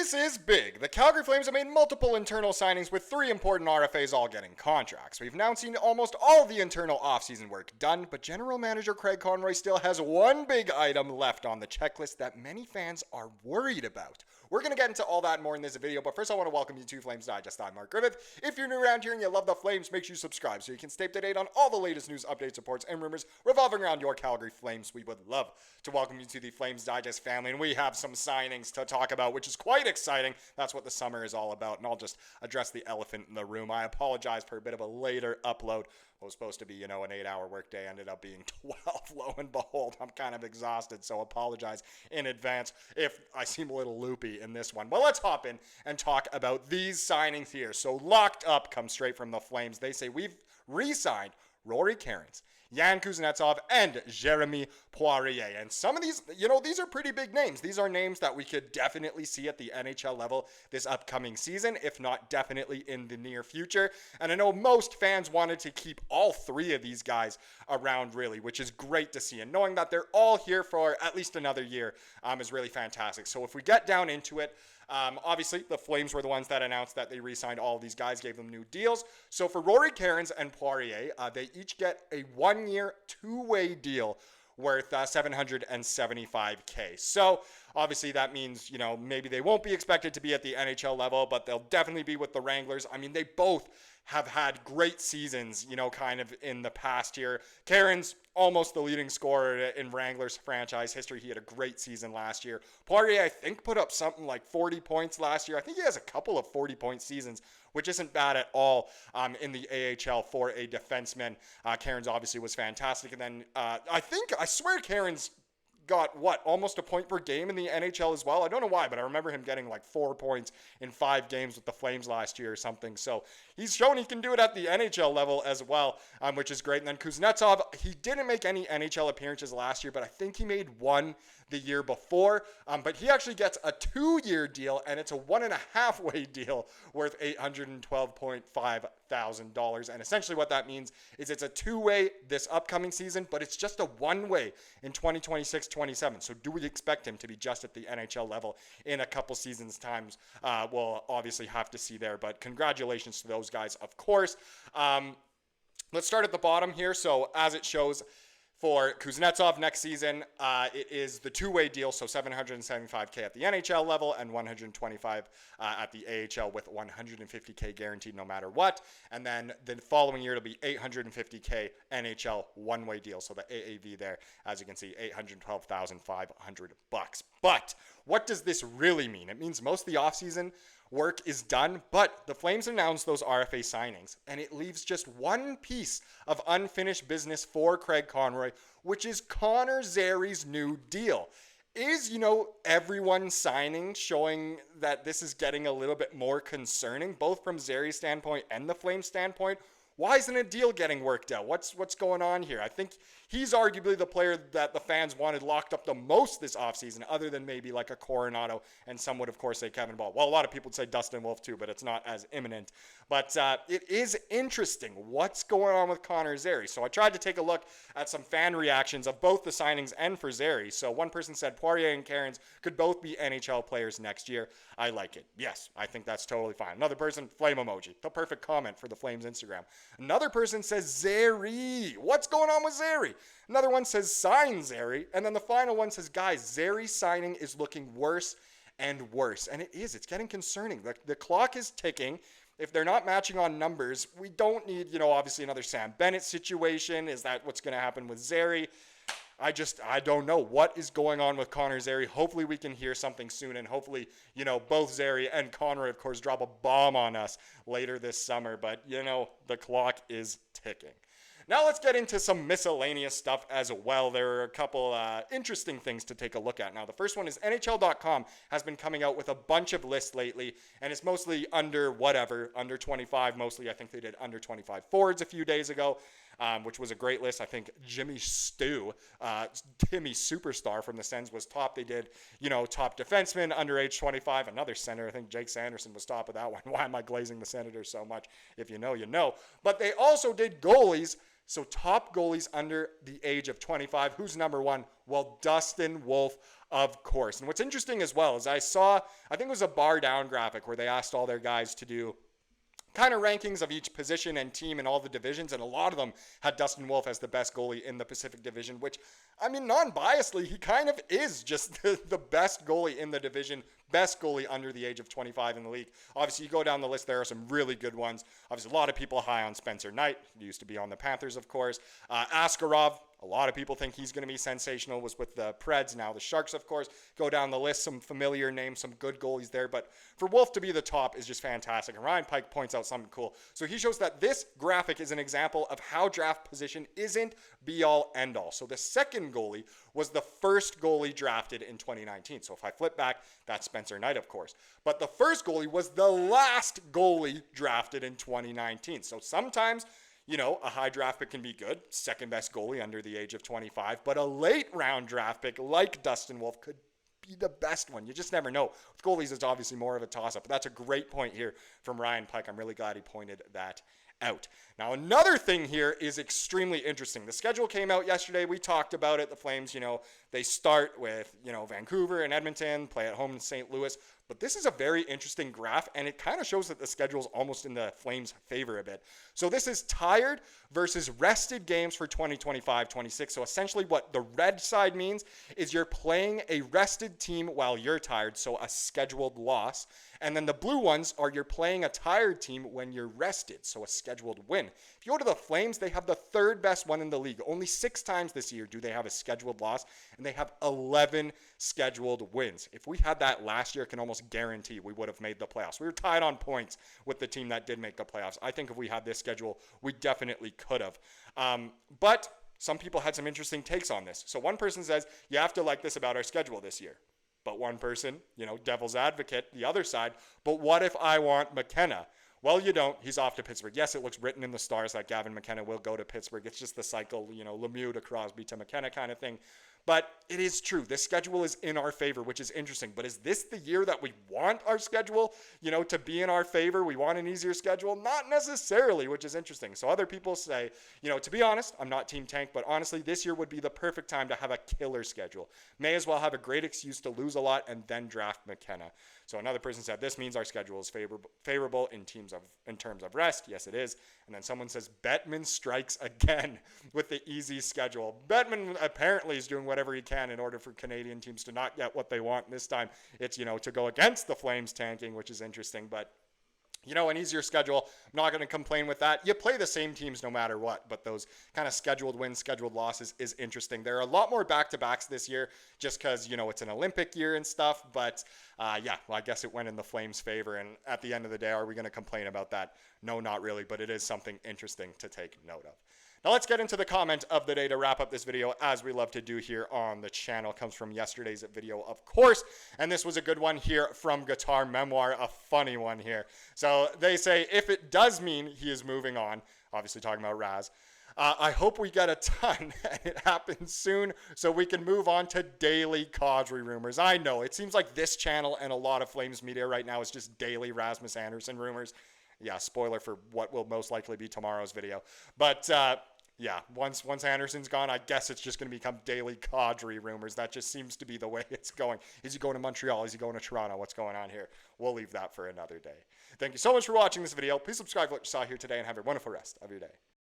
This is big. The Calgary Flames have made multiple internal signings with 3 important RFAs all getting contracts. We've now seen almost all the internal offseason work done, but General Manager Craig Conroy still has one big item left on the checklist that many fans are worried about. We're going to get into all that and more in this video, but first I want to welcome you to Flames Digest. I'm Mark Griffith. If you're new around here and you love the Flames, make sure you subscribe so you can stay up to date on all the latest news, updates, reports, and rumors revolving around your Calgary Flames. We would love to welcome you to the Flames Digest family, and we have some signings to talk about, which is quite exciting. That's what the summer is all about, and I'll just address the elephant in the room. I apologize for a bit of a later upload. What was supposed to be, an 8-hour workday ended up being 12. Lo and behold, I'm kind of exhausted, so apologize in advance if I seem a little loopy in this one. But let's hop in and talk about these signings here. So locked up comes straight from the Flames. They say we've re-signed Rory Cairns, Yan Kuznetsov, and Jeremy Poirier. And some of these, these are pretty big names. These are names that we could definitely see at the NHL level this upcoming season, if not definitely in the near future. And I know most fans wanted to keep all 3 of these guys around, really, which is great to see. And knowing that they're all here for at least another year is really fantastic. So if we get down into it, obviously, the Flames were the ones that announced that they re-signed all of these guys, gave them new deals. So for Rory Cairns and Poirier, they each get a 1-year, 2-way deal worth $775K. So obviously that means, maybe they won't be expected to be at the NHL level, but they'll definitely be with the Wranglers. I mean, they both have had great seasons, kind of in the past year. Cairns, almost the leading scorer in Wranglers franchise history. He had a great season last year. Poirier, I think, put up something like 40 points last year. I think he has a couple of 40-point seasons, which isn't bad at all in the AHL for a defenseman. Cairns obviously was fantastic. And then I swear Cairns got almost a point per game in the NHL as well. I don't know why, but I remember him getting like 4 points in 5 games with the Flames last year or something. So he's shown he can do it at the NHL level as well, which is great. And then Kuznetsov, he didn't make any NHL appearances last year, but I think he made 1 the year before. But he actually gets a 2-year deal, and it's a 1.5-way deal worth $812.5 thousand. And essentially what that means is it's a 2-way this upcoming season, but it's just a 1-way in 2026-27. So do we expect him to be just at the NHL level in a couple seasons times? We'll obviously have to see there, but congratulations to those guys, of course. Let's start at the bottom here. So as it shows, for Kuznetsov next season, it is the 2-way deal, so $775K at the NHL level and $125 at the AHL with $150K guaranteed no matter what. And then the following year, it'll be $850K NHL 1-way deal. So the AAV there, as you can see, $812,500. But what does this really mean? It means most of the offseason work is done, but the Flames announced those RFA signings, and it leaves just one piece of unfinished business for Craig Conroy, which is Connor Zary's new deal. Is, everyone signing showing that this is getting a little bit more concerning, both from Zary's standpoint and the Flames standpoint? Why isn't a deal getting worked out? What's going on here? I think he's arguably the player that the fans wanted locked up the most this offseason, other than maybe like a Coronato, and some would, of course, say Kevin Ball. Well, a lot of people would say Dustin Wolf too, but it's not as imminent. But it is interesting what's going on with Connor Zary. So I tried to take a look at some fan reactions of both the signings and for Zary. So one person said Poirier and Cairns could both be NHL players next year. I like it. Yes, I think that's totally fine. Another person, flame emoji. The perfect comment for the Flames Instagram. Another person says Zary. What's going on with Zary? Another one says sign Zary. And then the final one says, guys, Zary's signing is looking worse and worse. And it is. It's getting concerning. The clock is ticking. If they're not matching on numbers, we don't need, obviously another Sam Bennett situation. Is that what's going to happen with Zary? I don't know what is going on with Connor Zary. Hopefully we can hear something soon, and hopefully, both Zary and Conroy, of course, drop a bomb on us later this summer. But, the clock is ticking. Now let's get into some miscellaneous stuff as well. There are a couple interesting things to take a look at. Now, the first one is NHL.com has been coming out with a bunch of lists lately, and it's mostly under 25 mostly. I think they did under 25 forwards a few days ago, which was a great list. I think Timmy Superstar from the Sens was top. They did, top defenseman under age 25. Another center, I think Jake Sanderson was top of that one. Why am I glazing the Senators so much? If you know, you know. But they also did goalies. So top goalies under the age of 25. Who's number one? Well, Dustin Wolf of course. And what's interesting as well is I think it was a bar down graphic where they asked all their guys to do kind of rankings of each position and team in all the divisions, and a lot of them had Dustin Wolf as the best goalie in the Pacific Division, which, I mean, non-biasedly, he kind of is just the best goalie in the division, best goalie under the age of 25 in the league. Obviously, you go down the list, there are some really good ones. Obviously, a lot of people high on Spencer Knight. He used to be on the Panthers, of course. Askarov, a lot of people think he's going to be sensational, was with the Preds, now the Sharks, of course. Go down the list, some familiar names, some good goalies there. But for Wolf to be the top is just fantastic. And Ryan Pike points out something cool. So he shows that this graphic is an example of how draft position isn't be-all, end-all. So the second goalie was the first goalie drafted in 2019. So if I flip back, that's Spencer Knight, of course. But the first goalie was the last goalie drafted in 2019. So sometimes, a high draft pick can be good, second best goalie under the age of 25, but a late round draft pick like Dustin Wolf could be the best one. You just never know. With goalies, it's obviously more of a toss-up, but that's a great point here from Ryan Pike. I'm really glad he pointed that out. Now, another thing here is extremely interesting. The schedule came out yesterday. We talked about it. The Flames, they start with, Vancouver and Edmonton, play at home in St. Louis. But this is a very interesting graph, and it kind of shows that the schedule is almost in the Flames' favor a bit. So this is tired versus rested games for 2025-26. So essentially what the red side means is you're playing a rested team while you're tired, so a scheduled loss. And then the blue ones are you're playing a tired team when you're rested, so a scheduled win. If you go to the Flames, they have the third best one in the league. Only 6 times this year do they have a scheduled loss, and they have 11 scheduled wins. If we had that last year, I can almost guarantee we would have made the playoffs. We were tied on points with the team that did make the playoffs. I think if we had this schedule, we definitely could have. But some people had some interesting takes on this. So one person says, you have to like this about our schedule this year. But one person, devil's advocate, the other side, but what if I want McKenna? Well, you don't. He's off to Pittsburgh. Yes, it looks written in the stars that Gavin McKenna will go to Pittsburgh. It's just the cycle, Lemieux to Crosby to McKenna kind of thing. But it is true. This schedule is in our favor, which is interesting. But is this the year that we want our schedule, to be in our favor? We want an easier schedule? Not necessarily, which is interesting. So other people say, to be honest, I'm not Team Tank, but honestly, this year would be the perfect time to have a killer schedule. May as well have a great excuse to lose a lot and then draft McKenna. So another person said, this means our schedule is favorable in terms of rest. Yes, it is. And then someone says, Bettman strikes again with the easy schedule. Bettman apparently is doing whatever he can in order for Canadian teams to not get what they want. This time it's, to go against the Flames tanking, which is interesting. But, an easier schedule, I'm not going to complain with that. You play the same teams no matter what, but those kind of scheduled wins, scheduled losses is interesting. There are a lot more back-to-backs this year just because, it's an Olympic year and stuff. But, I guess it went in the Flames' favor. And at the end of the day, are we going to complain about that? No, not really, but it is something interesting to take note of. Now let's get into the comment of the day to wrap up this video, as we love to do here on the channel. It comes from yesterday's video, of course, and this was a good one here from Guitar Memoir, a funny one here. So they say, if it does mean he is moving on, obviously talking about Raz, I hope we get a ton and it happens soon so we can move on to daily Kadri rumors. I know, it seems like this channel and a lot of Flames media right now is just daily Rasmus Andersson rumors. Yeah, spoiler for what will most likely be tomorrow's video. But, once Andersson's gone, I guess it's just going to become daily Kadri rumors. That just seems to be the way it's going. Is he going to Montreal? Is he going to Toronto? What's going on here? We'll leave that for another day. Thank you so much for watching this video. Please subscribe to what you saw here today and have a wonderful rest of your day.